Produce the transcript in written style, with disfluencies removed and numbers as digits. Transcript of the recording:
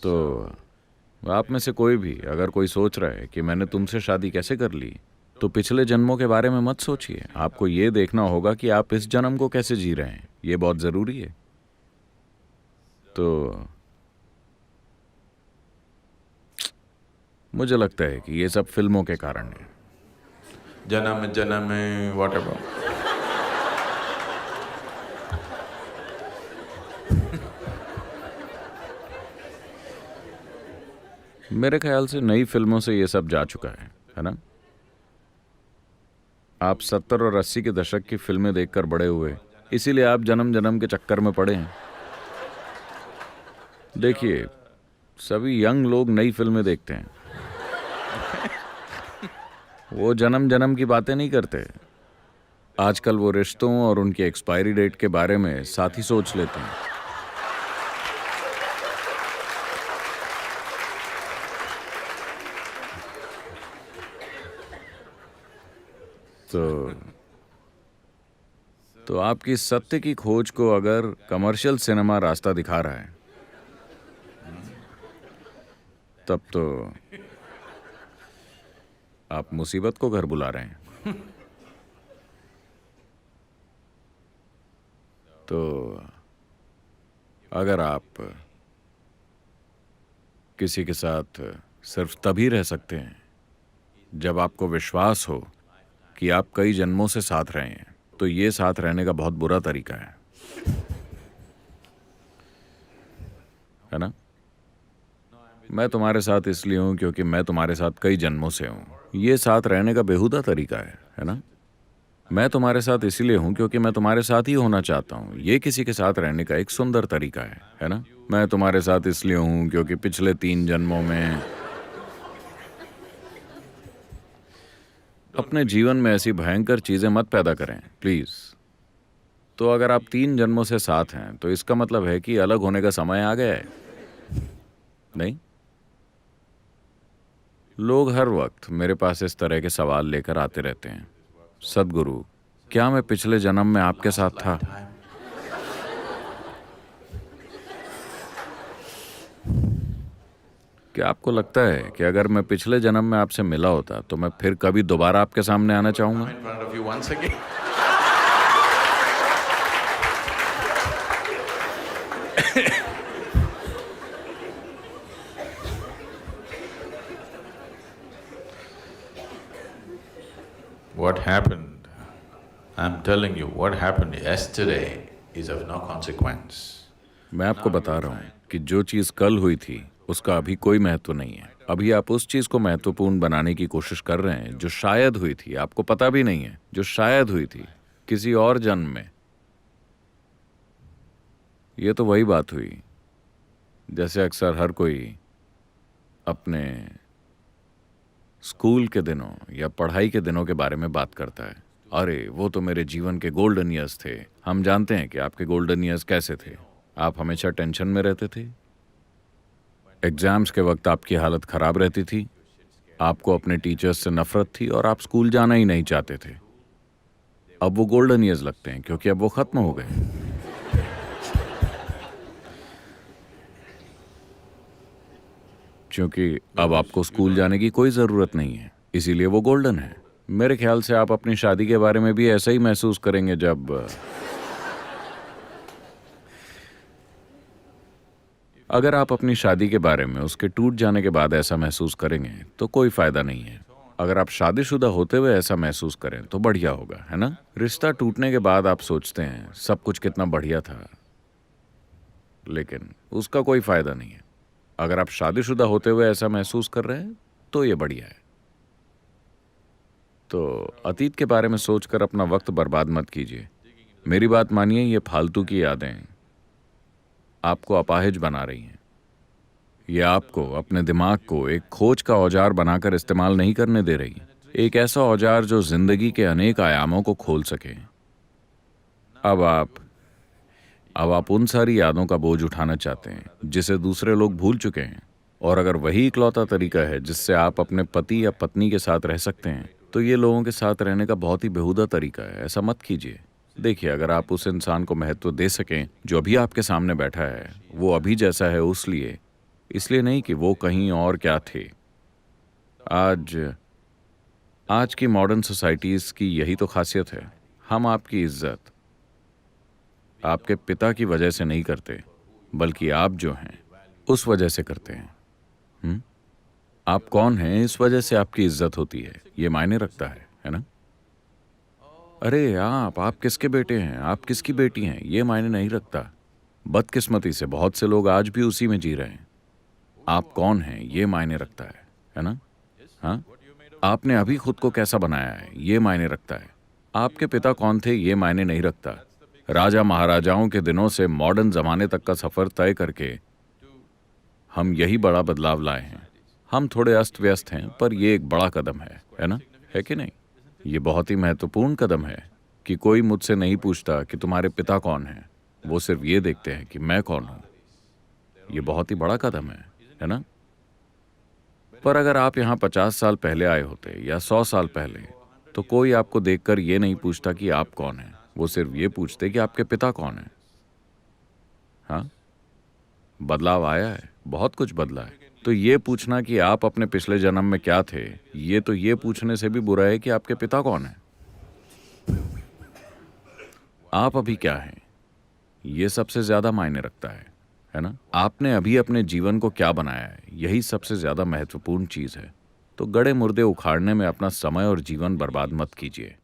तो आप में से कोई भी अगर कोई सोच रहा है कि मैंने तुमसे शादी कैसे कर ली, तो पिछले जन्मों के बारे में मत सोचिए। आपको ये देखना होगा कि आप इस जन्म को कैसे जी रहे हैं। ये बहुत जरूरी है। तो मुझे लगता है कि ये सब फिल्मों के कारण है। जन्म जन्म whatever. मेरे ख्याल से नई फिल्मों से ये सब जा चुका है ना? आप 70 और 80 के दशक की फिल्में देखकर बड़े हुए, इसीलिए आप जन्म जन्म के चक्कर में पड़े हैं। देखिए, सभी यंग लोग नई फिल्में देखते हैं। वो जन्म जन्म की बातें नहीं करते। आजकल वो रिश्तों और उनकी एक्सपायरी डेट के बारे में साथ ही सोच लेते हैं। तो आपकी सत्य की खोज को अगर कमर्शियल सिनेमा रास्ता दिखा रहा है, तब तो आप मुसीबत को घर बुला रहे हैं। तो अगर आप किसी के साथ सिर्फ तभी रह सकते हैं जब आपको विश्वास हो कि आप कई जन्मों से साथ रहे हैं, तो ये साथ रहने का बहुत बुरा तरीका है ना? मैं तुम्हारे साथ इसलिए हूं क्योंकि मैं तुम्हारे साथ कई जन्मों से हूं। ये साथ रहने का बेहुदा तरीका है ना? मैं तुम्हारे साथ इसलिए हूं क्योंकि मैं तुम्हारे साथ ही होना चाहता हूं। ये किसी के साथ रहने का एक सुंदर तरीका है ना? मैं तुम्हारे साथ इसलिए हूं क्योंकि पिछले 3 जन्मों में अपने जीवन में ऐसी भयंकर चीजें मत पैदा करें प्लीज। तो अगर आप 3 जन्मों से साथ हैं, तो इसका मतलब है कि अलग होने का समय आ गया है। नहीं, लोग हर वक्त मेरे पास इस तरह के सवाल लेकर आते रहते हैं। सद्गुरु, क्या मैं पिछले जन्म में आपके साथ था? क्या आपको लगता है कि अगर मैं पिछले जन्म में आपसे मिला होता तो मैं फिर कभी दोबारा आपके सामने आना चाहूंगा? In front of you once again. What happened? I'm telling you, what happened yesterday is of no consequence. मैं आपको बता रहा हूँ कि जो चीज कल हुई थी उसका अभी कोई महत्व नहीं है। अभी आप उस चीज को महत्वपूर्ण बनाने की कोशिश कर रहे हैं जो शायद हुई थी, आपको पता भी नहीं है, जो शायद हुई थी किसी और जन्म में। ये तो वही बात हुई जैसे अक्सर हर कोई अपने स्कूल के दिनों या पढ़ाई के दिनों के बारे में बात करता है। अरे वो तो मेरे जीवन के गोल्डन ईयर्स थे। हम जानते हैं कि आपके गोल्डन ईयर्स कैसे थे। आप हमेशा टेंशन में रहते थे, एग्जाम्स के वक्त आपकी हालत खराब रहती थी, आपको अपने टीचर्स से नफरत थी और आप स्कूल जाना ही नहीं चाहते थे। अब वो गोल्डन ईयर्स लगते हैं क्योंकि अब वो खत्म हो गए। क्योंकि अब आपको स्कूल जाने की कोई जरूरत नहीं है, इसीलिए वो गोल्डन है। मेरे ख्याल से आप अपनी शादी के बारे में भी ऐसा ही महसूस करेंगे जब अगर आप अपनी शादी के बारे में उसके टूट जाने के बाद ऐसा महसूस करेंगे तो कोई फायदा नहीं है। अगर आप शादीशुदा होते हुए ऐसा महसूस करें तो बढ़िया होगा, है ना? रिश्ता टूटने के बाद आप सोचते हैं सब कुछ कितना बढ़िया था, लेकिन उसका कोई फायदा नहीं है। अगर आप शादीशुदा होते हुए ऐसा महसूस कर रहे हैं तो ये बढ़िया है। तो अतीत के बारे में सोचकर अपना वक्त बर्बाद मत कीजिए। मेरी बात मानिए, ये फालतू की यादें आपको अपाहिज बना रही हैं। ये आपको अपने दिमाग को एक खोज का औजार बनाकर इस्तेमाल नहीं करने दे रही। एक ऐसा औजार जो जिंदगी के अनेक आयामों को खोल सके। अब आप उन सारी यादों का बोझ उठाना चाहते हैं जिसे दूसरे लोग भूल चुके हैं। और अगर वही इकलौता तरीका है जिससे आप अपने पति या पत्नी के साथ रह सकते हैं, तो ये लोगों के साथ रहने का बहुत ही बेहुदा तरीका है। ऐसा मत कीजिए। देखिए, अगर आप उस इंसान को महत्व दे सकें जो अभी आपके सामने बैठा है, वो अभी जैसा है इसलिए नहीं कि वो कहीं और क्या थे। आज आज की मॉडर्न सोसाइटीज़ की यही तो खासियत है। हम आपकी इज्जत आपके पिता की वजह से नहीं करते, बल्कि आप जो हैं उस वजह से करते हैं। हुँ? आप कौन हैं इस वजह से आपकी इज्जत होती है, ये मायने रखता है ना? अरे आप किसके बेटे हैं, आप किसकी बेटी हैं, ये मायने नहीं रखता। बदकिस्मती से बहुत से लोग आज भी उसी में जी रहे हैं। आप कौन हैं ये मायने रखता है ना? हाँ? आपने अभी खुद को कैसा बनाया है ये मायने रखता है। आपके पिता कौन थे ये मायने नहीं रखता। राजा महाराजाओं के दिनों से मॉडर्न जमाने तक का सफर तय करके हम यही बड़ा बदलाव लाए हैं। हम थोड़े अस्त व्यस्त हैं, पर ये एक बड़ा कदम है ना? है कि नहीं? ये बहुत ही महत्वपूर्ण कदम है कि कोई मुझसे नहीं पूछता कि तुम्हारे पिता कौन हैं। वो सिर्फ ये देखते हैं कि मैं कौन हूं। ये बहुत ही बड़ा कदम है ना? पर अगर आप यहाँ 50 साल पहले आए होते या 100 साल पहले, तो कोई आपको देखकर ये नहीं पूछता कि आप कौन हैं। वो सिर्फ ये पूछते कि आपके पिता कौन हैं। हाँ, बदलाव आया है, बहुत कुछ बदला है। तो ये पूछना कि आप अपने पिछले जन्म में क्या थे, ये पूछने से भी बुरा है कि आपके पिता कौन हैं। आप अभी क्या हैं, ये सबसे ज्यादा मायने रखता है ना? आपने अभी अपने जीवन को क्या बनाया है, यही सबसे ज्यादा महत्वपूर्ण चीज है। तो गड़े मुर्दे उखाड़ने में अपना समय और जीवन बर्बाद मत कीजिए।